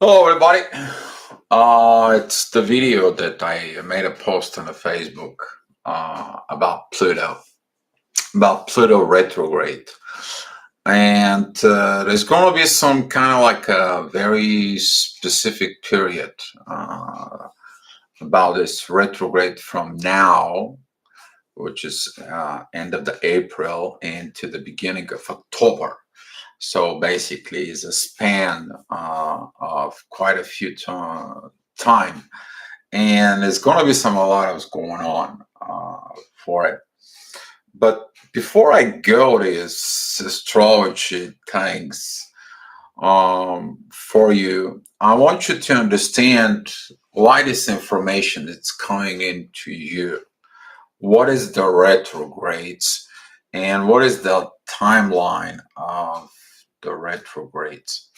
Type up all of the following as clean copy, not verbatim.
Hello, everybody. It's the video that I made a post on the Facebook about Pluto retrograde, and there's going to be some kind of like a very specific period about this retrograde from now, which is end of the April, into the beginning of October. So basically, it's a span of quite a few time, and there's going to be a lot of going on for it. But before I go to this astrology things for you, I want you to understand why this information is coming into you. What is the retrogrades, and what is the timeline of the retrogrades?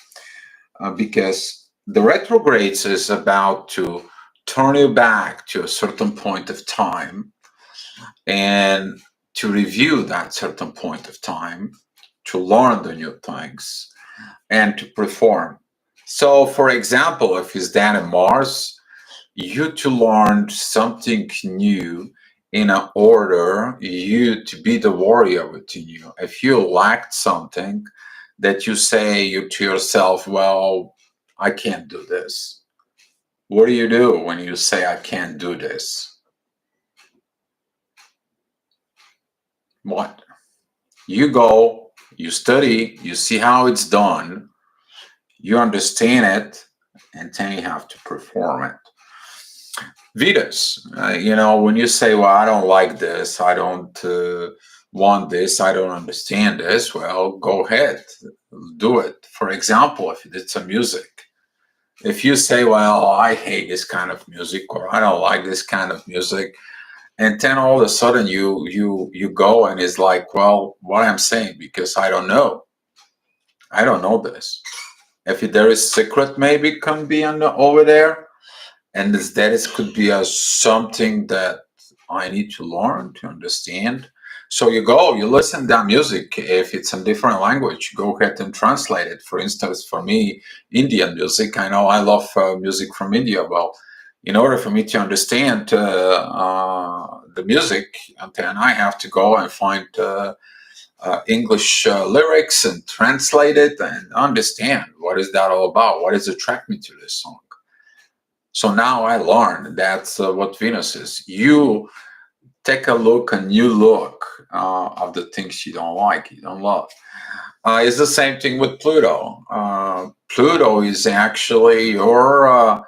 Because the retrogrades is about to turn you back to a certain point of time and to review that certain point of time, to learn the new things and to perform. So for example, if it's down in Mars, you to learn something new in order you to be the warrior within you. If you lacked something, that you say to yourself, well, I can't do this. What do when you say, I can't do this? What? You go, you study, you see how it's done, you understand it, and then you have to perform it. Venus, when you say, well, I don't like this, I don't want this, I don't understand this, well, go ahead, do it. For example, if it's a music, if you say, well, I hate this kind of music, or I don't like this kind of music, and then all of a sudden you go and it's like, well, what I'm saying, because I don't know this. If there is secret, maybe can be over there, and that could be something that I need to learn to understand. So you go, you listen to that music. If it's a different language, go ahead and translate it. For instance, for me, Indian music, I know I love music from India. Well, in order for me to understand the music, then I have to go and find English lyrics and translate it and understand what is that all about. What is attracting me to this song? So now I learned that's what Venus is. You take a new look of the things you don't like, you don't love. It's the same thing with Pluto. Pluto is actually your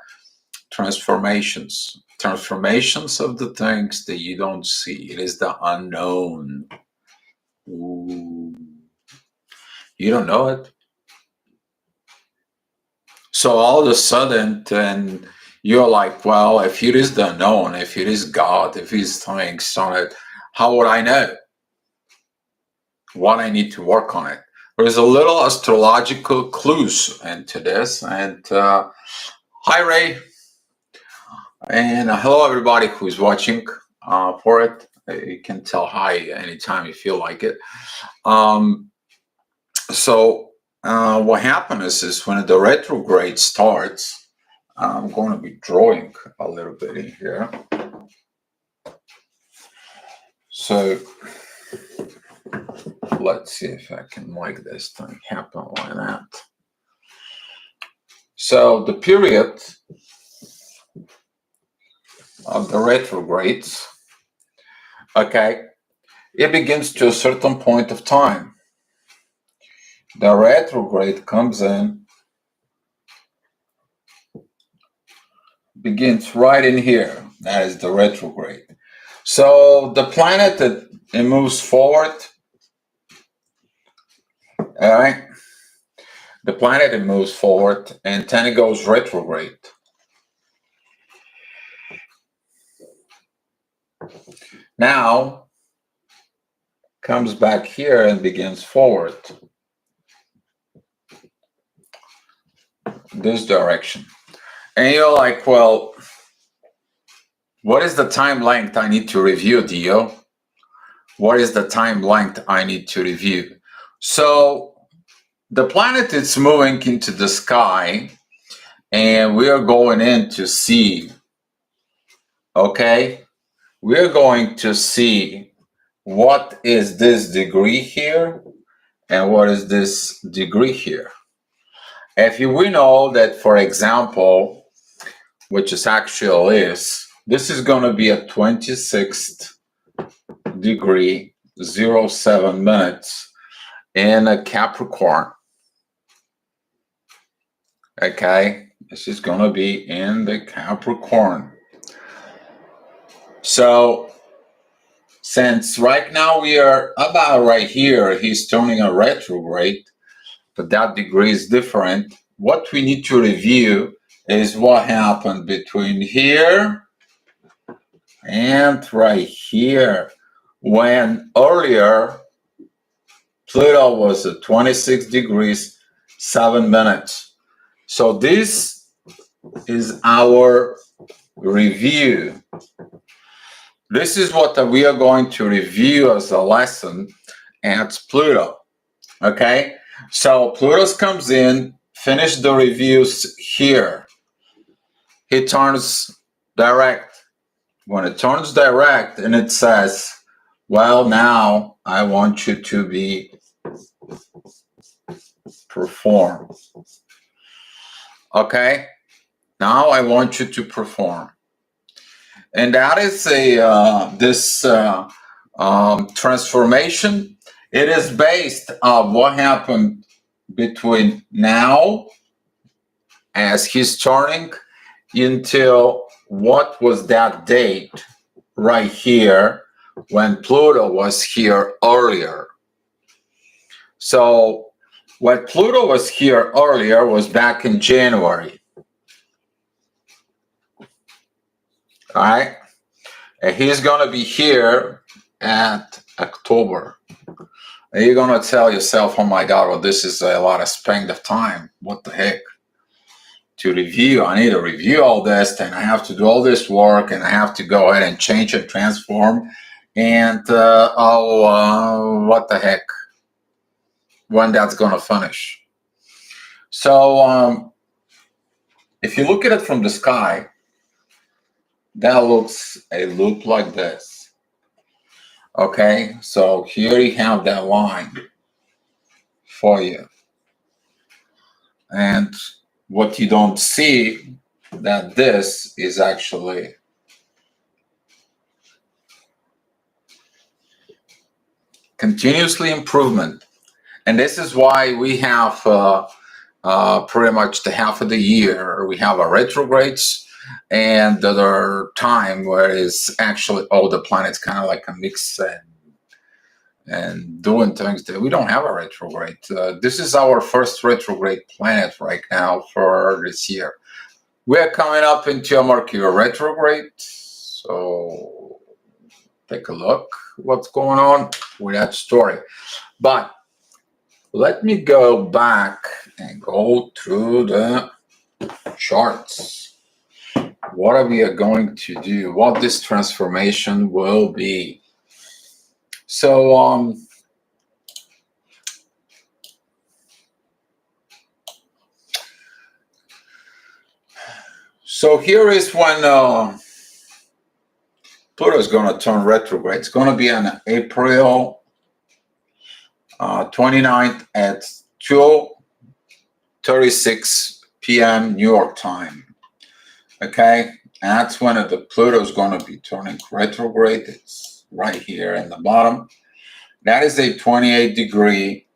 transformations of the things that you don't see. It is the unknown. Ooh. You don't know it. So all of a sudden, then you're like, well, if it is the unknown, if it is God, if He's things on it, how would I know what I need to work on it? There's a little astrological clues into this. And hi, Ray. And hello, everybody who's watching for it. You can tell hi anytime you feel like it. So what happens is when the retrograde starts, I'm going to be drawing a little bit in here. So let's see if I can make this thing happen like that. So the period of the retrogrades, okay, it begins to a certain point of time. The retrograde comes in, begins right in here. That is the retrograde. So the planet that it moves forward, all right, the planet it moves forward, and then it goes retrograde. Now comes back here and begins forward this direction. And you're like, well, what is the time length I need to review, Dio? What is the time length I need to review? So the planet is moving into the sky, And we are going in to see, okay? We're going to see what is this degree here and what is this degree here. If we know that, for example, which is actually is, this is going to be a 26th degree, 07 minutes in a Capricorn. Okay, this is going to be in the Capricorn. So, since right now we are about right here, he's turning a retrograde, but that degree is different. What we need to review is what happened between here and right here, when earlier Pluto was at 26 degrees 7 minutes. So this is our review. This is what we are going to review as a lesson at Pluto. Okay, so Pluto comes in, finish the reviews here. He turns direct. When it turns direct and it says, well, now I want you to be perform. Okay, now I want you to perform. And that is this transformation. It is based on what happened between now, as he's turning, until what was that date right here when Pluto was here earlier. So when Pluto was here earlier was back in January. All right, and he's going to be here at October. And you're going to tell yourself, oh my God, well, this is a lot of spank of time. What the heck? To review, I need to review all this, and I have to do all this work, and I have to go ahead and change and transform. And what the heck? When that's going to finish? So if you look at it from the sky, that looks a loop like this. Okay, so here you have that line for you. And what you don't see, that this is actually continuously improvement. And this is why we have pretty much the half of the year, we have our retrogrades and the other time where it's actually all the planets kind of like a mix and doing things that we don't have a retrograde. This is our first retrograde planet right now for this year. We're coming up into a Mercury retrograde. So take a look what's going on with that story. But let me go back and go through the charts. What are we going to do? What this transformation will be? So so here is when Pluto is going to turn retrograde. It's going to be on April 29th at 2:36 p.m. New York time. Okay, and that's when the Pluto is going to be turning retrograde. It's right here in the bottom. That is a 28 degree,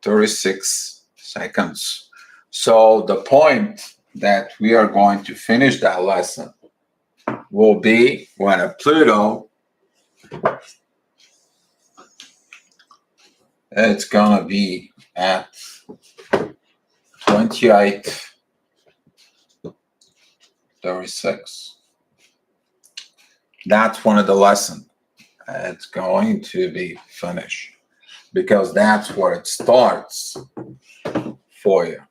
36 seconds. So the point that we are going to finish that lesson will be when a Pluto, it's going to be at 28:36. That's one of the lessons. It's going to be finished because that's where it starts for you.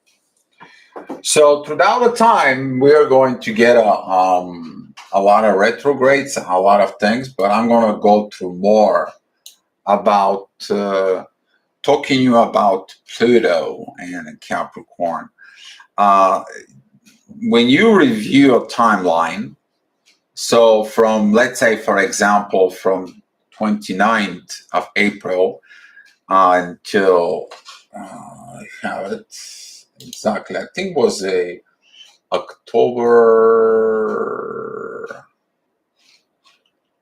So throughout the time, we're going to get a lot of retrogrades, a lot of things, but I'm going to go through more about talking to you about Pluto and Capricorn. uh, when you review a timeline, so from, let's say, for example, from 29th of April until, I have it exactly, I think was a October,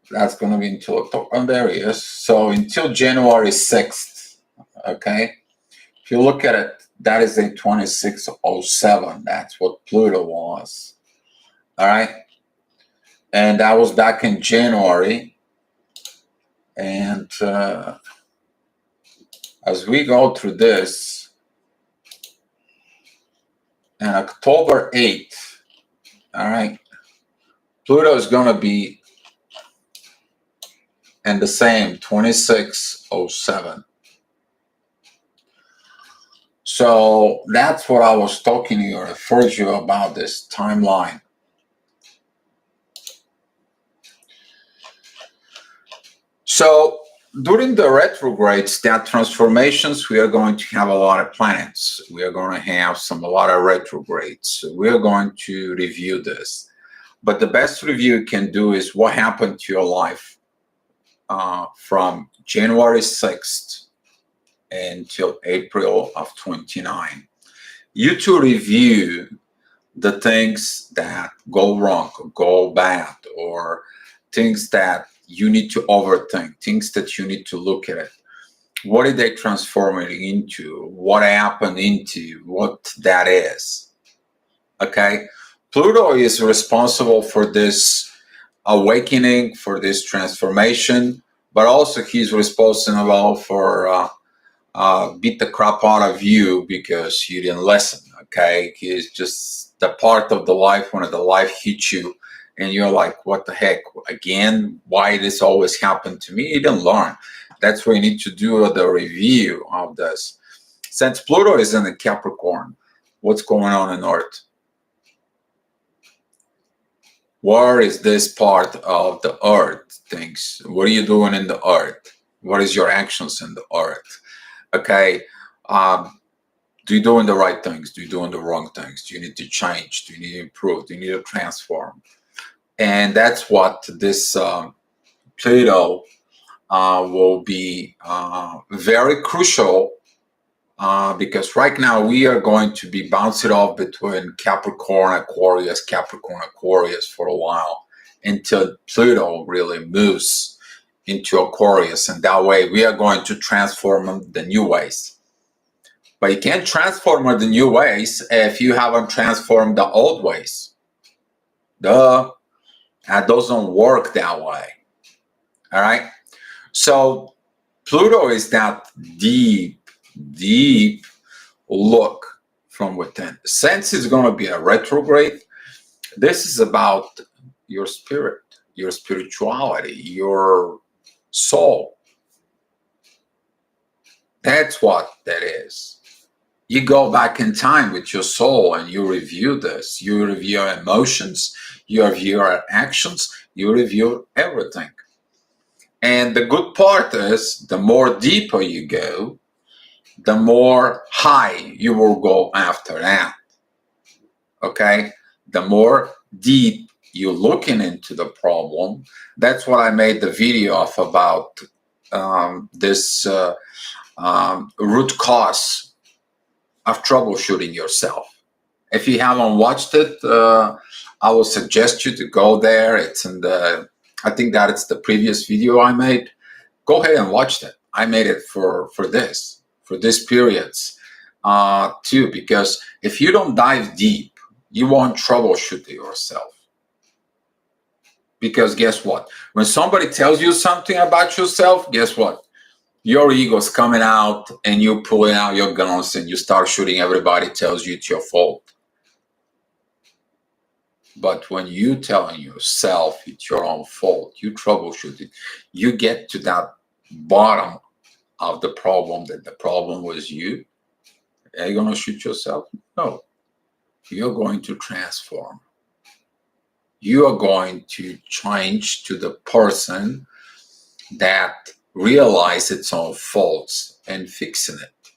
that's going to be until October, oh, there he is. So until January 6th, okay? If you look at it, that is a 2607. That's what Pluto was, all right? And that was back in January. And as we go through this, on October 8th, all right, Pluto is going to be in the same 2607. So that's what I was talking to you, or referred you about this timeline. So during the retrogrades, that transformations, we are going to have a lot of planets. We are going to have a lot of retrogrades. We are going to review this. But the best review you can do is what happened to your life from January 6th until April of 29. You to review the things that go wrong, or go bad, or things that you need to overthink, things that you need to look at it. What did they transform it into? What happened into? What that is? Okay? Pluto is responsible for this awakening, for this transformation, but also he's responsible for beat the crap out of you because you didn't listen. Okay? He's just the part of the life when the life hits you and you're like, what the heck? Again, why this always happened to me? You didn't learn. That's why you need to do the review of this. Since Pluto is in the Capricorn, what's going on in Earth? Where is this part of the Earth things? What are you doing in the Earth? What is your actions in the Earth? Okay. Do you doing the right things? Do you doing the wrong things? Do you need to change? Do you need to improve? Do you need to transform? And that's what this Pluto will be very crucial because right now we are going to be bouncing off between Capricorn, Aquarius for a while until Pluto really moves into Aquarius. And that way we are going to transform the new ways. But you can't transform the new ways if you haven't transformed the old ways. Duh. That doesn't work that way. All right. So Pluto is that deep look from within. Since it's going to be a retrograde, this is about your spirit, your spirituality, your soul. That's what that is. You go back in time with your soul and you review this. You review your emotions, you review your actions, you review everything. And the good part is the more deeper you go, the more high you will go after that. Okay? The more deep you're looking into the problem. That's what I made the video of about this root cause of troubleshooting yourself. If you haven't watched it, I will suggest you to go there. It's in the, I think that it's the previous video I made. Go ahead and watch that. I made it for this periods too, because if you don't dive deep, you won't troubleshoot yourself. Because guess what? When somebody tells you something about yourself, guess what? Your ego's coming out and you pulling out your guns and you start shooting everybody tells you it's your fault. But when you telling yourself it's your own fault, you troubleshoot it, you get to that bottom of the problem, that the problem was you. Are you going to shoot yourself? No. You're going to transform. You are going to change to the person that realize its own faults and fixing it.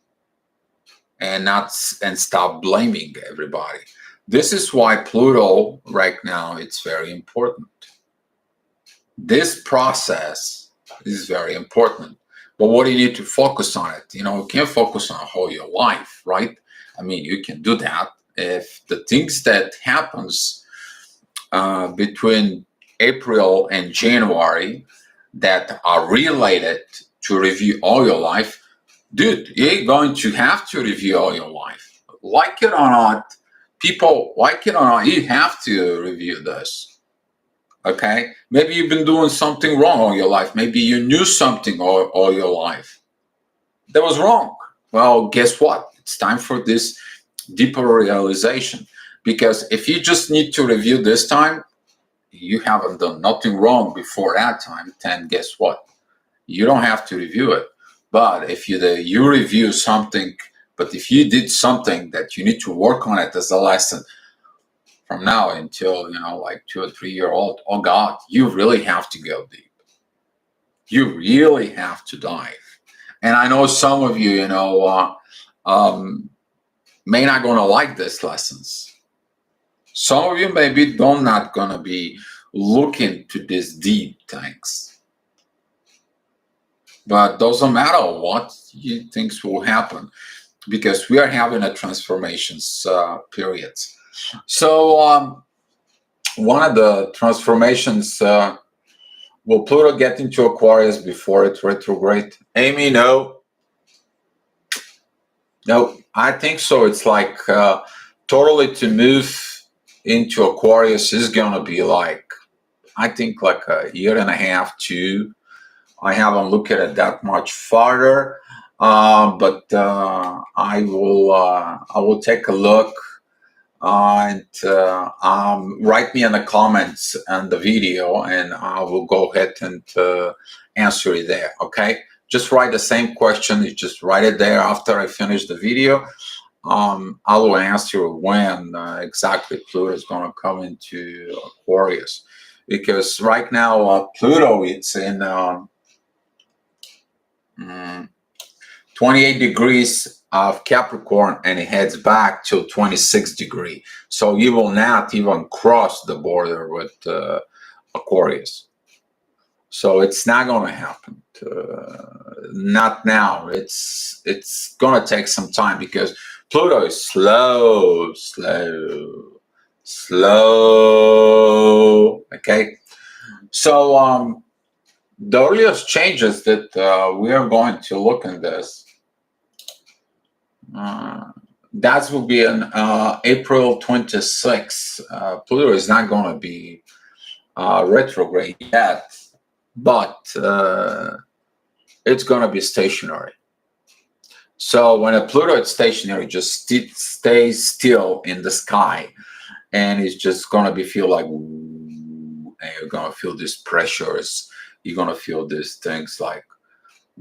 and stop blaming everybody. This is why Pluto right now, it's very important. This process is very important. But what do you need to focus on it? You can't focus on whole your life, right? I mean, you can do that if the things that happens between April and January that are related to review all your life. Dude, you're going to have to review all your life. Like it or not, people, like it or not, you have to review this. Okay? Maybe you've been doing something wrong all your life. Maybe you knew something all your life that was wrong. Well, guess what? It's time for this deeper realization. Because if you just need to review this time, you haven't done nothing wrong before that time, then guess what? You don't have to review it. But if you review something, but if you did something that you need to work on it as a lesson from now until, like 2 or 3 years old, oh God, you really have to go deep. You really have to dive. And I know some of you, may not going to like these lessons. Some of you maybe not going to be looking to these deep things. But doesn't matter what you think will happen, because we are having a transformations period. So one of the transformations, will Pluto get into Aquarius before it retrograde? Amy, no. No, I think so. It's like totally to move into Aquarius is going to be like, I think like a year and a half, 2. I haven't looked at it that much farther, but I will take a look, and write me in the comments and the video, and I will go ahead and answer it there. Okay, just write the same question. You just write it there after I finish the video. I will answer when exactly Pluto is going to come into Aquarius, because right now Pluto, it's in 28 degrees of Capricorn, and it heads back to 26 degree. So you will not even cross the border with Aquarius. So it's not going to happen. Not now. It's going to take some time, because Pluto is slow. Okay. So the earliest changes that we are going to look in this, that will be on April 26th. Pluto is not going to be retrograde yet, but it's going to be stationary. So when a Pluto is stationary, just stays still in the sky, and it's just going to be feel like, and you're going to feel these pressures. You're going to feel these things like,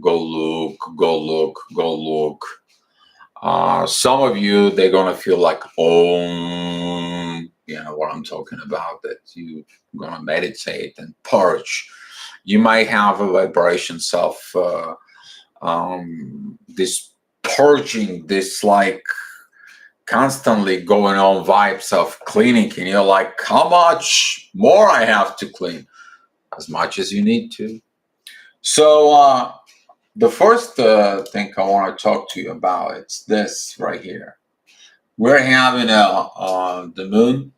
go look, go look, go look. Some of you, they're going to feel like, oh, you know what I'm talking about, that you're going to meditate and purge. You might have a vibrations of this purging, this like constantly going on vibes of cleaning, and you're like, how much more I have to clean? As much as you need to. So the first thing I want to talk to you about, it's this right here. We're having the moon,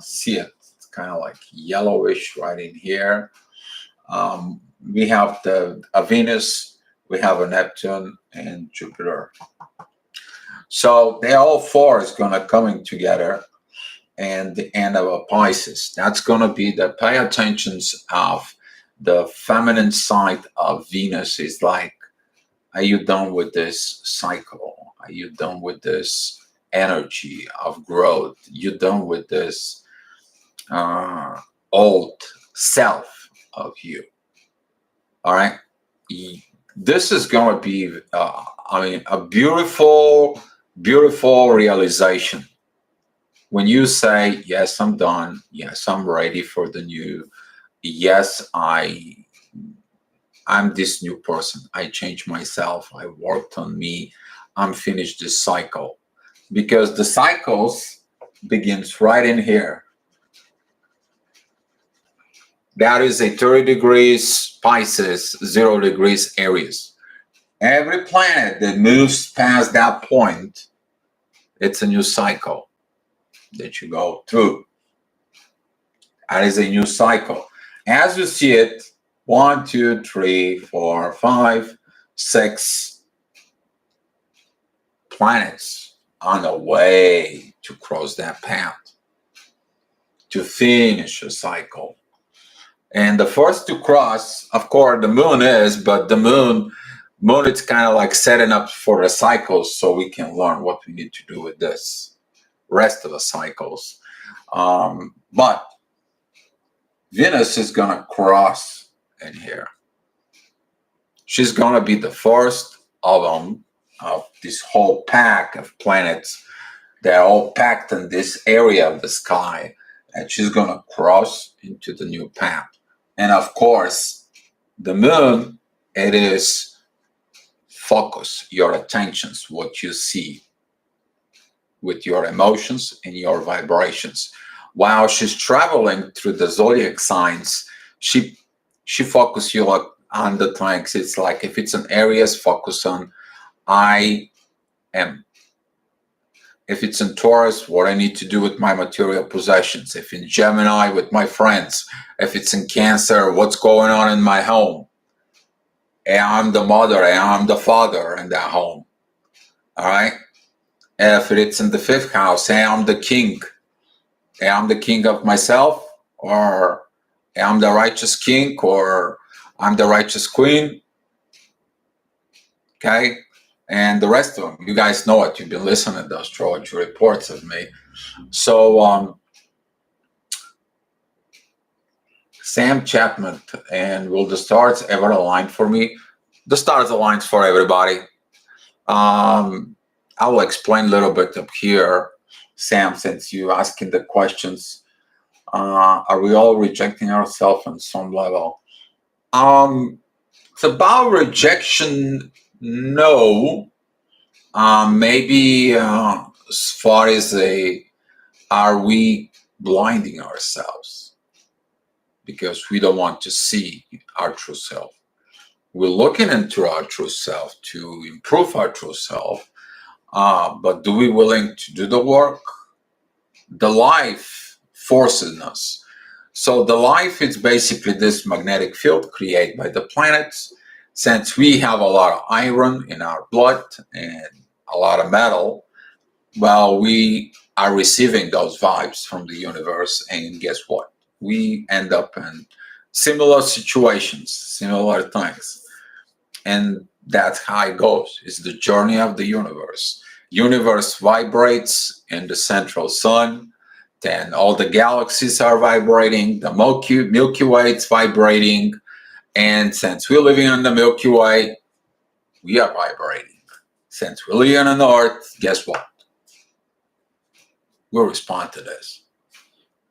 see it. It's kind of like yellowish right in here. We have a Venus, we have a Neptune, and Jupiter. So they all four is going to coming together, and the end of a Pisces. That's going to be the pay attentions of the feminine side of Venus. Is like, are you done with this cycle? Are you done with this energy of growth? You done with this old self of you? All right. This is going to be, a beautiful, beautiful realization. When you say, yes, I'm done. Yes, I'm ready for the new. Yes, I'm this new person. I changed myself. I worked on me. I'm finished this cycle. Because the cycles begins right in here. That is a 30 degrees Pisces, 0 degrees Aries. Every planet that moves past that point, it's a new cycle that you go through. That is a new cycle. As you see it, 1, 2, 3, 4, 5, 6 planets on the way to cross that path, to finish a cycle. And the first to cross, of course, the moon is, but the moon it's kind of like setting up for the cycles so we can learn what we need to do with this rest of the cycles. But Venus is going to cross in here. She's going to be the first of them, of this whole pack of planets. They're all packed in this area of the sky, and she's going to cross into the new path. And of course, the moon, it is focus your attentions, what you see with your emotions and your vibrations. While she's traveling through the zodiac signs, she focuses you on the things. It's like if it's an Aries, focus on I am. If it's in Taurus, what I need to do with my material possessions. If in Gemini, with my friends. If it's in Cancer, what's going on in my home. I'm the mother, I'm the father in that home. All right? If it's in the 5th house, I'm the king. I'm the king of myself, or I'm the righteous king, or I'm the righteous queen. Okay? And the rest of them, you guys know it. You've been listening to astrology reports of me. So, Sam Chapman, and will the stars ever align for me? The stars aligns for everybody. I will explain a little bit up here, Sam, since you asking the questions. Are we all rejecting ourselves on some level? It's about rejection, no. Maybe as far as are we blinding ourselves because we don't want to see our true self? We're looking into our true self to improve our true self, but do we willing to do the work? The life forces us. So the life is basically this magnetic field created by the planets. Since we have a lot of iron in our blood and a lot of metal, well, we are receiving those vibes from the universe, and guess what? We end up in similar situations, similar things. And that's how it goes. It's the journey of the universe. Universe vibrates in the central sun. Then all the galaxies are vibrating. The Milky Way is vibrating. And since we're living on the Milky Way, we are vibrating. Since we're living on Earth, guess what? We'll respond to this.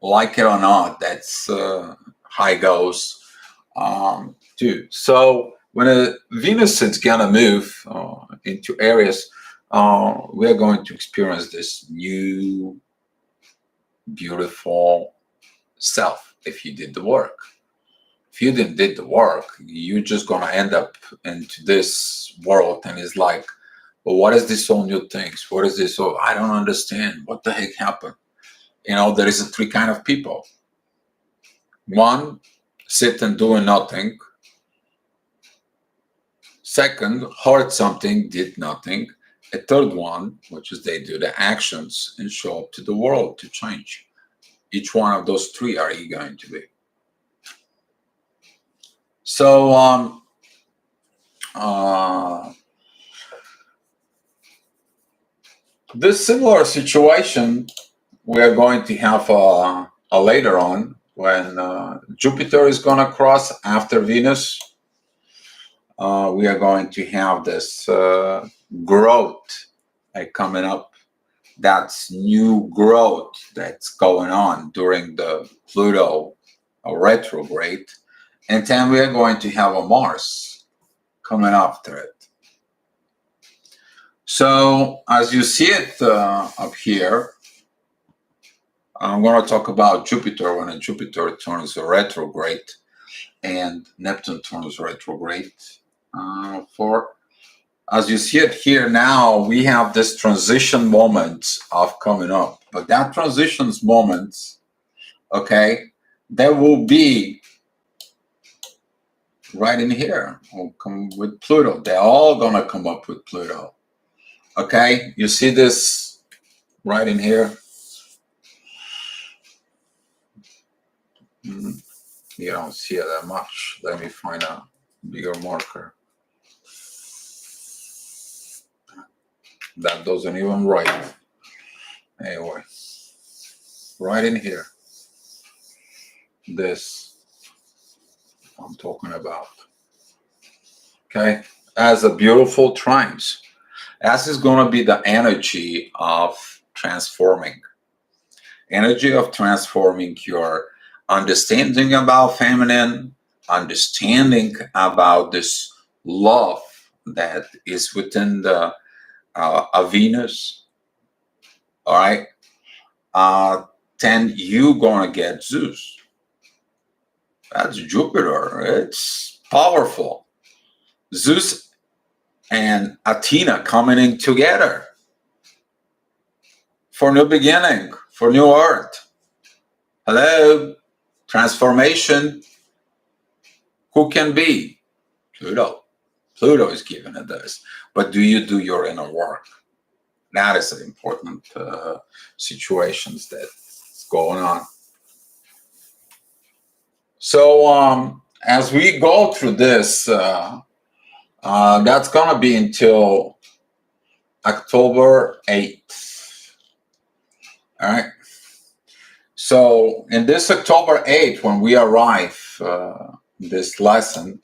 Like it or not, that's how it goes too. So when Venus is going to move into Aries, we are going to experience this new, beautiful self if you did the work. If you didn't did the work, you're just going to end up into this world and it's like, well, what is this all new things? What is this? Oh, I don't understand. What the heck happened? You know, there is 3 kind of people. One, sit and doing nothing. Second, heard something, did nothing. A third one, which is they do the actions and show up to the world to change. Each one of those 3 are you going to be. So, this similar situation we are going to have later on when Jupiter is going to cross after Venus. We are going to have this growth coming up. That's new growth that's going on during the Pluto retrograde. And then we are going to have a Mars coming after it. So as you see it up here, I'm going to talk about Jupiter when a Jupiter turns retrograde and Neptune turns retrograde. For as you see it here now, we have this transition moment of coming up, but that transitions moment, okay, there will be right in here. Will come with Pluto. They're all gonna come up with Pluto. Okay, you see this right in here. You don't see it that much. Let me find a bigger marker. That doesn't even write. Anyway, right in here. This I'm talking about. Okay, as a beautiful trines. As is going to be the energy of transforming. Energy of transforming your understanding about feminine, understanding about this love that is within the a Venus. All right, then you gonna get Zeus. That's Jupiter. It's powerful. Zeus and Athena coming in together for new beginning, for new earth. Hello, transformation. Who can be? Pluto. Pluto is giving it this. But do you do your inner work? That is an important situations that's going on. So as we go through this, that's going to be until October 8th. All right. So in this October 8th, when we arrive this lesson,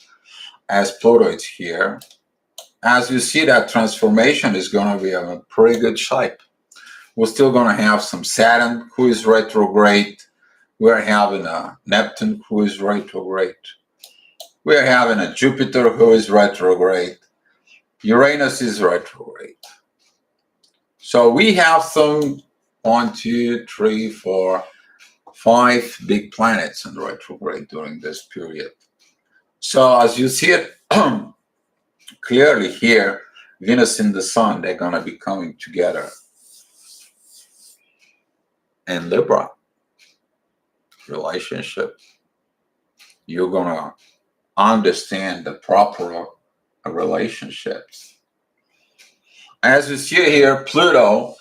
as Pluto is here, as you see, that transformation is going to be in a pretty good shape. We're still going to have some Saturn who is retrograde. We're having a Neptune who is retrograde. We're having a Jupiter who is retrograde. Uranus is retrograde. So we have some 1, 2, 3, 4, 5 big planets in retrograde during this period. So as you see it clearly here, Venus and the Sun, they're going to be coming together. And Libra, relationship, you're going to understand the proper relationships. As you see here, Pluto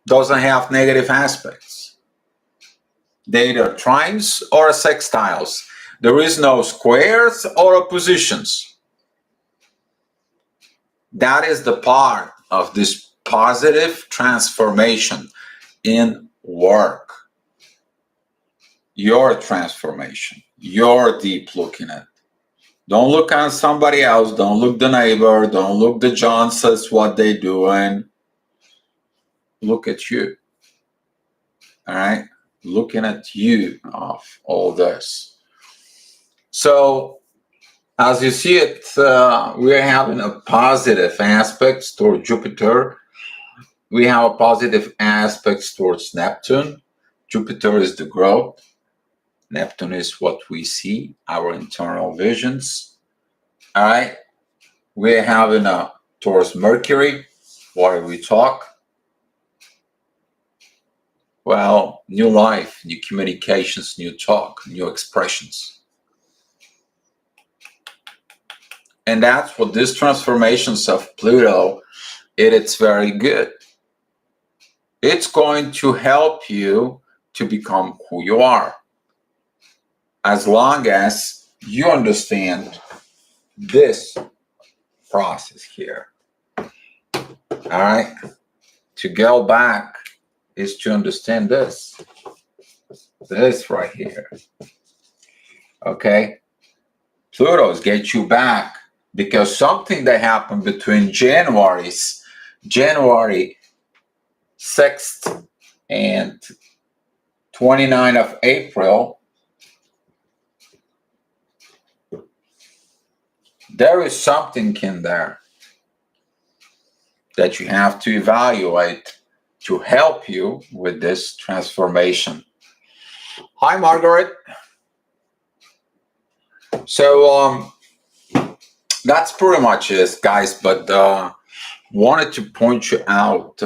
doesn't have negative aspects. They either trines or sextiles. There is no squares or oppositions. That is the part of this positive transformation in work. Your transformation, your deep looking at. Don't look on somebody else. Don't look the neighbor. Don't look the Johnsons, what they doing. Look at you. All right? Looking at you of all this. So, as you see it, we're having a positive aspect toward Jupiter. We have a positive aspect towards Neptune. Jupiter is the growth. Neptune is what we see, our internal visions. All right. We're having a towards Mercury. What do we talk? Well, new life, new communications, new talk, new expressions. And that's what these transformations of Pluto, it's very good. It's going to help you to become who you are. As long as you understand this process here. All right. To go back is to understand this right here. Okay. Pluto's get you back because something that happened between January 6th and 29th of April, there is something in there. that you have to evaluate to help you with this transformation. Hi, Margaret. So that's pretty much it, guys. But wanted to point you out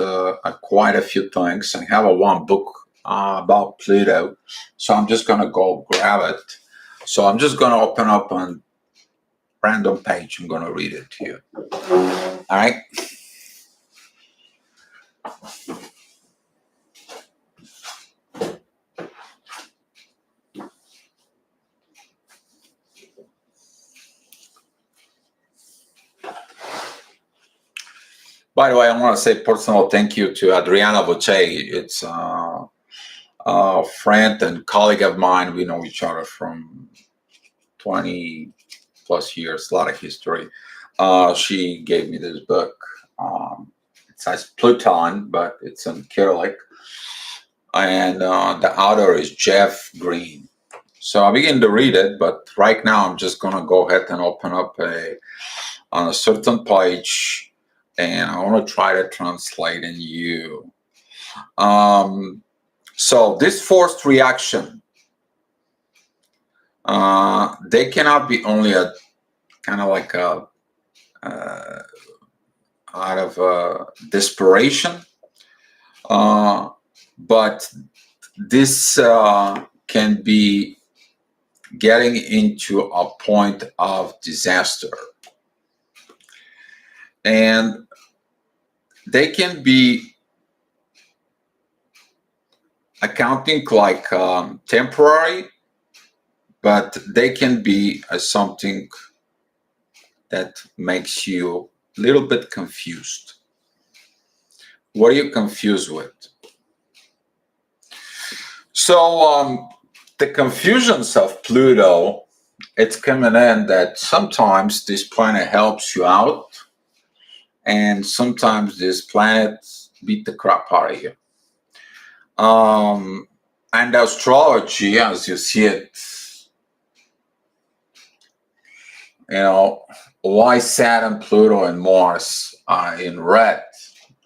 quite a few things. I have one book about Pluto, so I'm just gonna go grab it. So I'm just gonna open up a random page. I'm gonna read it to you. All right. By the way, I want to say personal thank you to Adriana Bocelli. It's a friend and colleague of mine. We know each other from 20 plus years, a lot of history. She gave me this book. It says Pluton, but it's in Cyrillic. And the author is Jeff Green. So I begin to read it, but right now I'm just going to go ahead and open up on a certain page, and I want to try to translate in you. So this forced reaction, they cannot be only a kind of like a out of desperation, but this can be getting into a point of disaster, and they can be accounting like temporary, but they can be something that makes you a little bit confused. What are you confused with? So the confusions of Pluto, it's coming in that sometimes this planet helps you out, and sometimes this planet beat the crap out of you. And astrology, as you see it, you know, why Saturn, Pluto, and Mars are in red,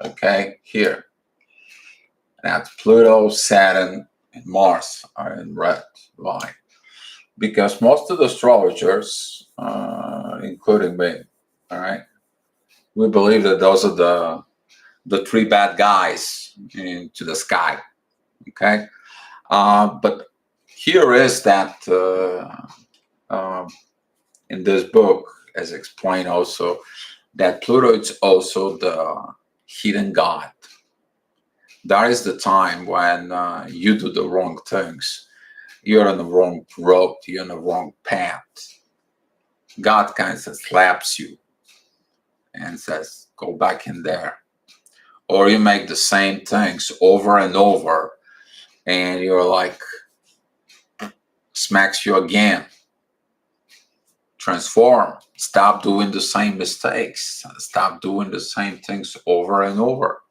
okay, here. That's Pluto, Saturn, and Mars are in red. Why? Because most of the astrologers, including me, all right, we believe that those are the three bad guys into the sky, okay? But here is that in this book, as explained also, that Pluto is also the hidden god. That is the time when you do the wrong things. You're on the wrong road, you're on the wrong path. God kind of slaps you and says, go back in there. Or you make the same things over and over, and you're like, smacks you again. Transform. Stop doing the same mistakes. Stop doing the same things over and over.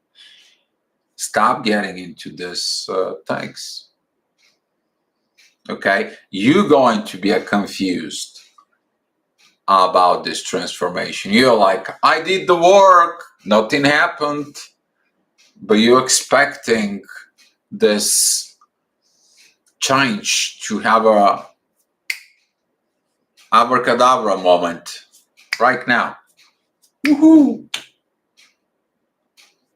Stop getting into this things. Okay? You're going to be confused about this transformation. You're like, I did the work, nothing happened, but you're expecting this change to have a abracadabra moment right now. Woohoo!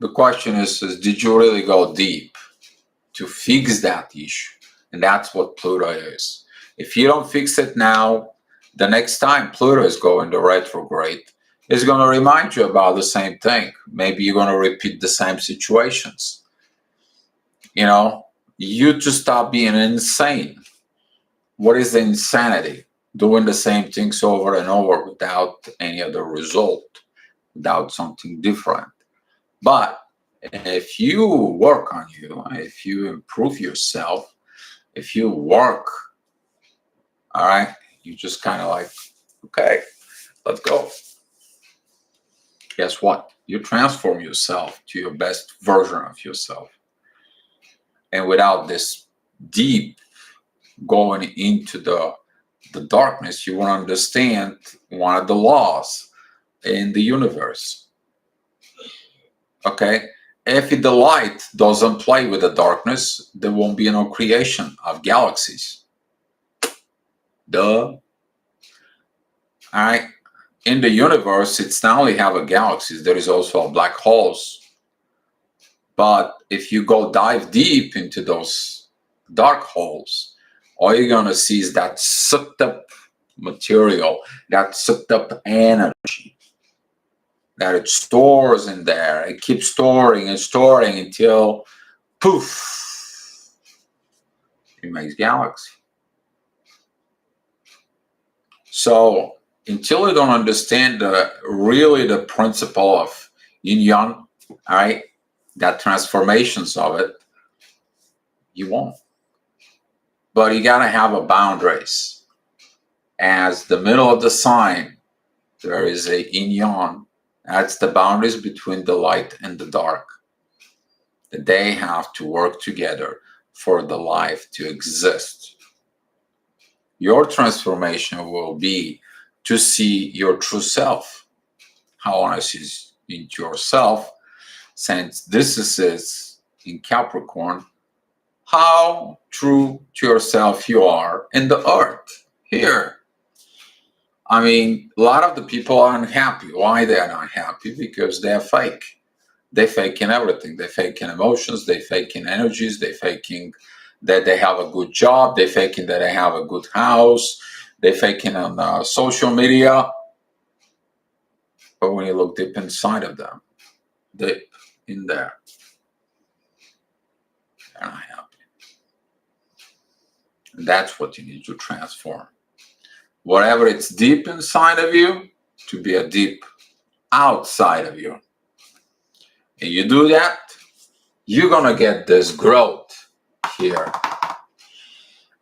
The question is, did you really go deep to fix that issue? And that's what Pluto is. If you don't fix it now, the next time Pluto is going to retrograde, it's going to remind you about the same thing. Maybe you're going to repeat the same situations. You know, you to stop being insane. What is the insanity? Doing the same things over and over without any other result, without something different. But if you work on you, if you improve yourself, if you work, all right, you just kind of like, okay, let's go. Guess what? You transform yourself to your best version of yourself. And without this deep going into the darkness, you won't understand one of the laws in the universe. Okay? If the light doesn't play with the darkness, there won't be no creation of galaxies. Duh. All right? In the universe, it's not only have a galaxies, there is also black holes. But if you go dive deep into those dark holes, all you're gonna see is that sucked up material, that sucked up energy that it stores in there. It keeps storing and storing until poof, it makes galaxy. So until you don't understand really the principle of yin yang, all right, that transformations of it, you won't. But you gotta have a boundaries. As the middle of the sign, there is a yin yang. That's the boundaries between the light and the dark. They have to work together for the life to exist. Your transformation will be to see your true self. How honest is into yourself, since this is in Capricorn, how true to yourself you are in the earth here. I mean, a lot of the people are unhappy. Why they are not happy? Because they are fake. They faking everything. They faking emotions. They faking energies. They faking that they have a good job. They faking that they have a good house. They faking on social media. But when you look deep inside of them, deep in there, they're not happy. And that's what you need to transform. Whatever it's deep inside of you, to be a deep outside of you. And you do that, you're going to get this growth here.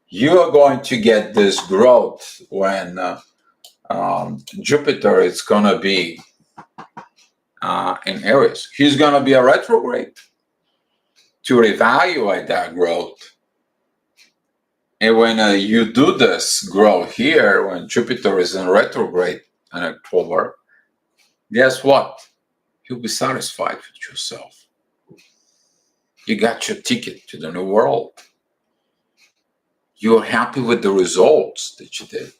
You are going to get this growth when Jupiter is going to be in Aries. He's going to be a retrograde to evaluate that growth. And when you do this growth here, when Jupiter is in retrograde in October, guess what? You'll be satisfied with yourself. You got your ticket to the new world. You're happy with the results that you did.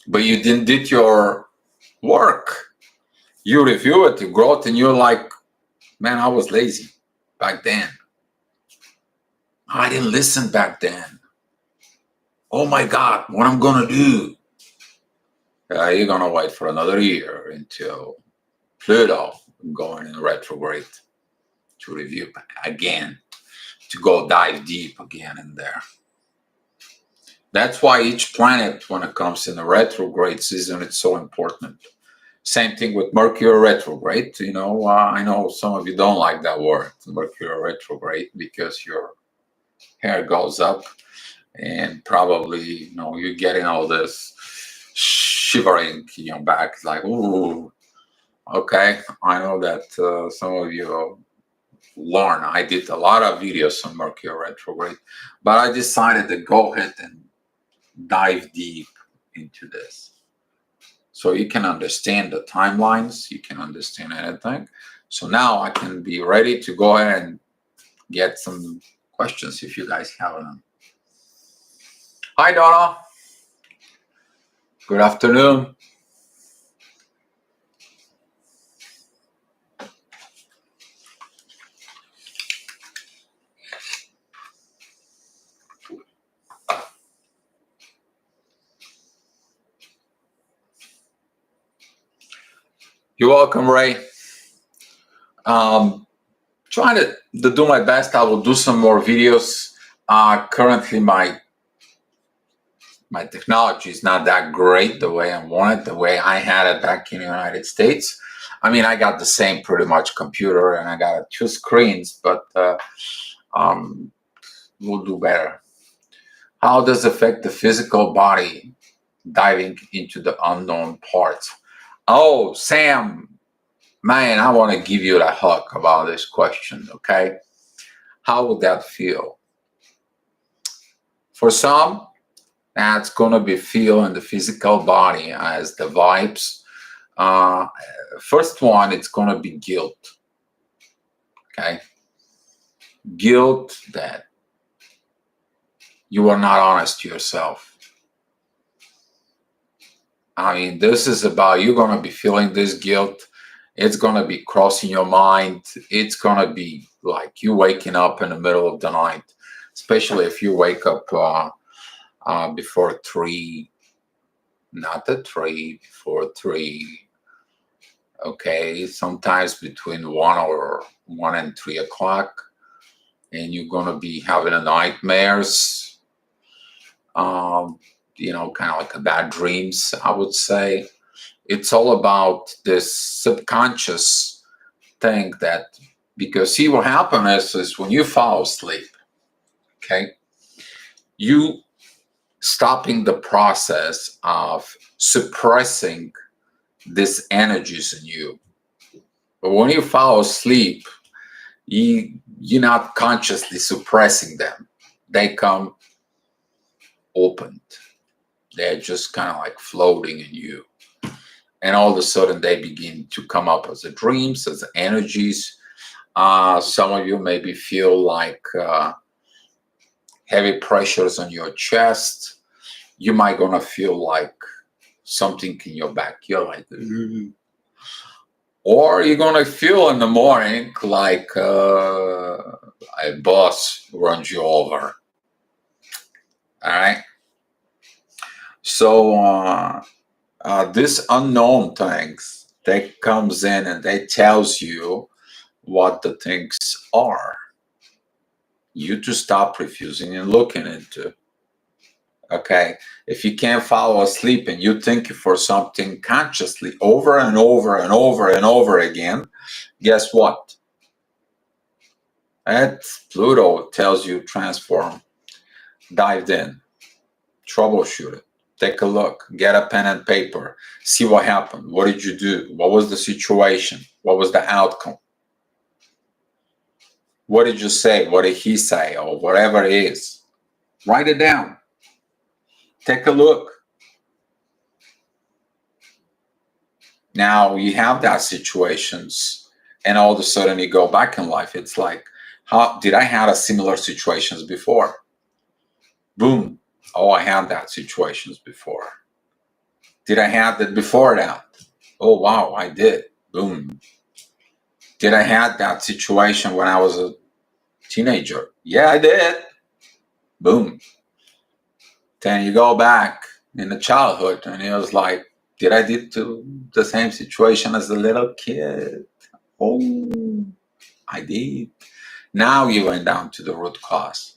But you didn't did your work. You review it, the growth, and you're like, man, I was lazy back then. I didn't listen back then. Oh my God, what I'm gonna do? You're gonna wait for another year until Pluto going in retrograde to review again, to go dive deep again in there. That's why each planet, when it comes in the retrograde season, it's so important. Same thing with Mercury retrograde. You know, I know some of you don't like that word, Mercury retrograde, because your hair goes up and probably, you know, you're getting all this shivering in your back. It's like, ooh, okay. I know that some of you learn. I did a lot of videos on Mercury retrograde, but I decided to go ahead and dive deep into this. So you can understand the timelines, you can understand anything. So now I can be ready to go ahead and get some questions if you guys have them. Hi, Donna. Good afternoon. You're welcome, Ray. Trying to do my best. I will do some more videos. Currently, my technology is not that great the way I want it, the way I had it back in the United States. I mean, I got the same pretty much computer and I got 2 screens, but we'll do better. How does it affect the physical body diving into the unknown parts? Oh, Sam, man, I want to give you a hug about this question, okay? How would that feel? For some, that's going to be feel in the physical body as the vibes. First one, it's going to be guilt. Okay? Guilt that you are not honest to yourself. I mean, this is about, you're going to be feeling this guilt. It's going to be crossing your mind. It's going to be like you waking up in the middle of the night, especially if you wake up before 3, not at 3, before 3. Okay, sometimes between 1 and 3 o'clock, and you're going to be having nightmares, kind of like bad dreams, I would say. It's all about this subconscious thing that, because see what happens is when you fall asleep, okay, you stopping the process of suppressing these energies in you. But when you fall asleep, you're not consciously suppressing them. They come opened. They're just kind of like floating in you. And all of a sudden they begin to come up as dreams, as energies. Some of you maybe feel like heavy pressures on your chest. You might gonna feel like something in your back. You're like, or you're gonna feel in the morning like a bus runs you over. All right. So this unknown things that comes in and they tells you what the things are. You to stop refusing and looking into. Okay, if you can't fall asleep and you think for something consciously over and over and over and over again, guess what? That Pluto tells you transform, dive in, troubleshoot it, take a look, get a pen and paper, see what happened. What did you do? What was the situation? What was the outcome? What did you say? What did he say? Or whatever it is. Write it down. Take a look. Now you have that situations, and all of a sudden you go back in life. It's like, how did I have a similar situations before? Boom. Oh, I had that situations before. Did I have that before that? Oh, wow, I did. Boom. Did I have that situation when I was a teenager? Yeah, I did. Boom. Then you go back in the childhood and it was like, did I did to the same situation as a little kid? Oh, I did. Now you went down to the root cause.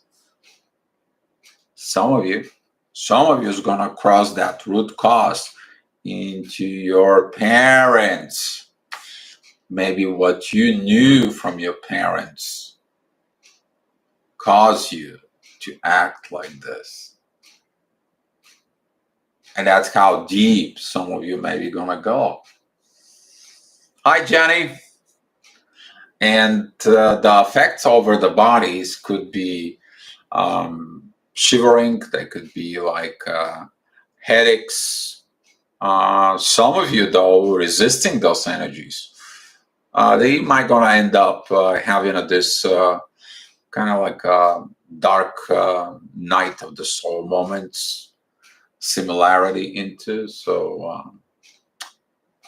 Some of you is gonna cross that root cause into your parents. Maybe what you knew from your parents caused you to act like this. And that's how deep some of you may be gonna go. Hi, Jenny. And the effects over the bodies could be shivering. They could be like headaches. Some of you, though, resisting those energies. They might gonna end up having this kind of like a dark night of the soul moments similarity into. So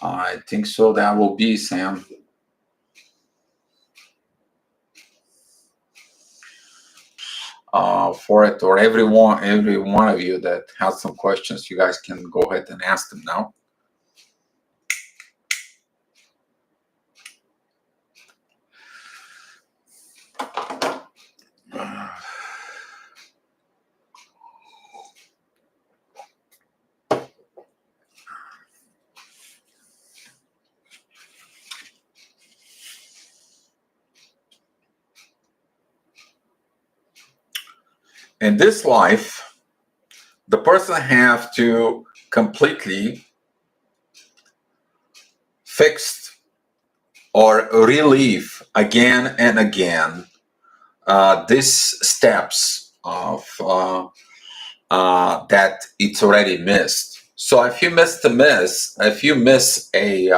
I think so. That will be, Sam. For it, or every one of you that has some questions, you guys can go ahead and ask them now. In this life, the person have to completely fix or relive again and again these steps of that it's already missed. So if you miss a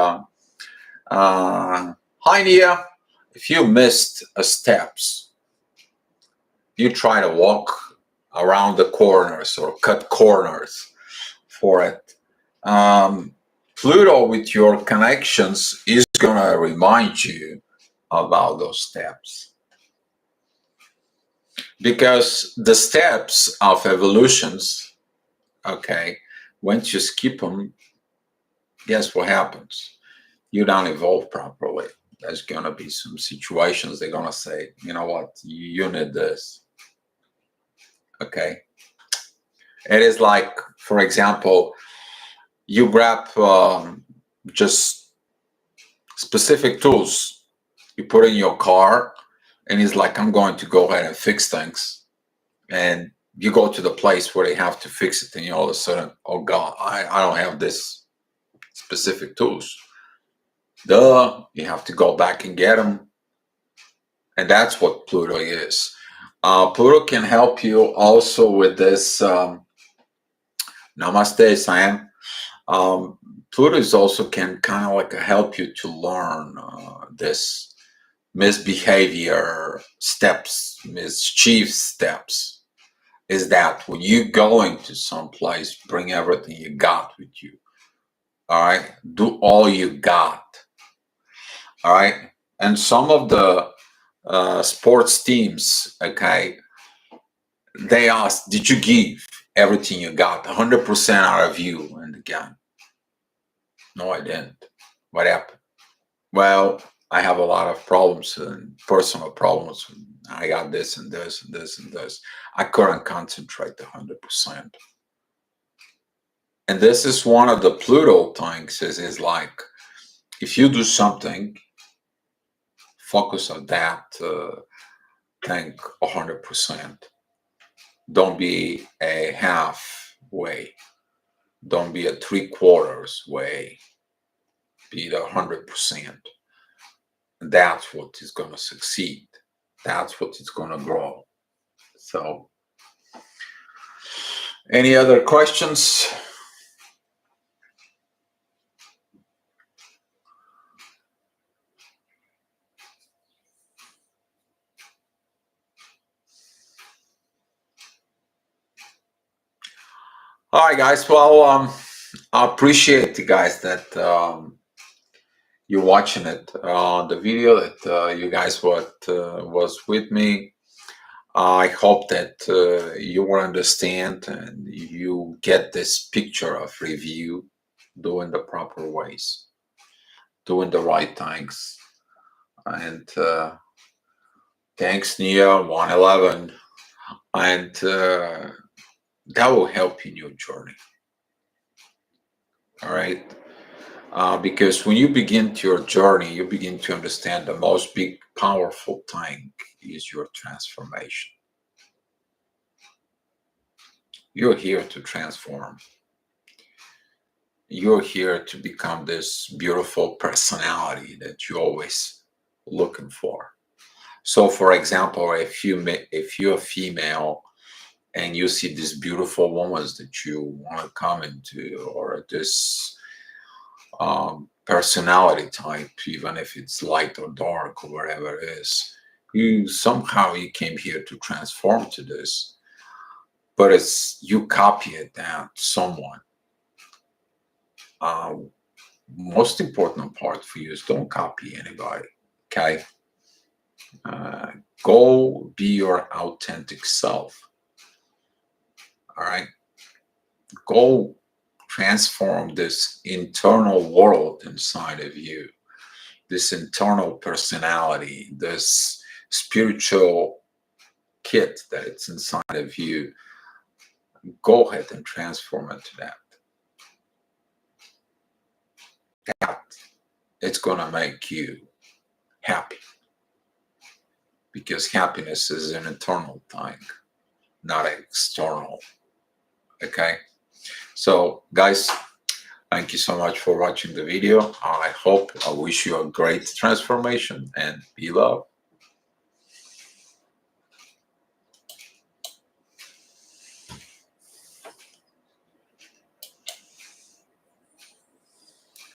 hi Nia, if you missed a steps, you try to walk around the corners or cut corners for it. Pluto, with your connections, is going to remind you about those steps. Because the steps of evolutions, okay, once you skip them, guess what happens? You don't evolve properly. There's going to be some situations they're going to say, you know what, you need this. Okay. It is like, for example, you grab just specific tools you put in your car, and it's like, I'm going to go ahead and fix things. And you go to the place where they have to fix it, and you all of a sudden, oh God, I don't have this specific tools. Duh, you have to go back and get them. And that's what Pluto is. Pluto can help you also with this. Namaste, Sam. Pluto is also can kind of like help you to learn this misbehavior steps, mischief steps. Is that when you going to some place, bring everything you got with you. All right, do all you got. All right, and some of the sports teams, okay, they ask, did you give everything you got, 100% out of you in the game? No, I didn't. What happened? Well, I have a lot of problems and personal problems. I got this and this and this and this. I couldn't concentrate 100%. And this is one of the Pluto things is like, if you do something, focus on that thing 100%. Don't be a halfway. Don't be a 3/4 way. Be the 100%. That's what is going to succeed. That's what is going to grow. So, any other questions? All right, guys. Well, I appreciate you guys that you're watching it. The video that you guys was with me. I hope that you will understand and you get this picture of review, doing the proper ways, doing the right things. And thanks, Nia 111. And that will help you in your journey. All right. Because when you begin your journey, you begin to understand the most big, powerful thing is your transformation. You're here to transform. You're here to become this beautiful personality that you're always looking for. So, for example, if you're a female and you see these beautiful women that you want to come into, or this personality type, even if it's light or dark or whatever it is, you came here to transform to this, but it's you copy it down to someone. Most important part for you is don't copy anybody. Okay, go be your authentic self. All right, go transform this internal world inside of you, this internal personality, this spiritual kit that it's inside of you. Go ahead and transform it to that. That it's going to make you happy, because happiness is an internal thing, not external. Okay, so guys, thank you so much for watching the video. I wish you a great transformation, and be loved.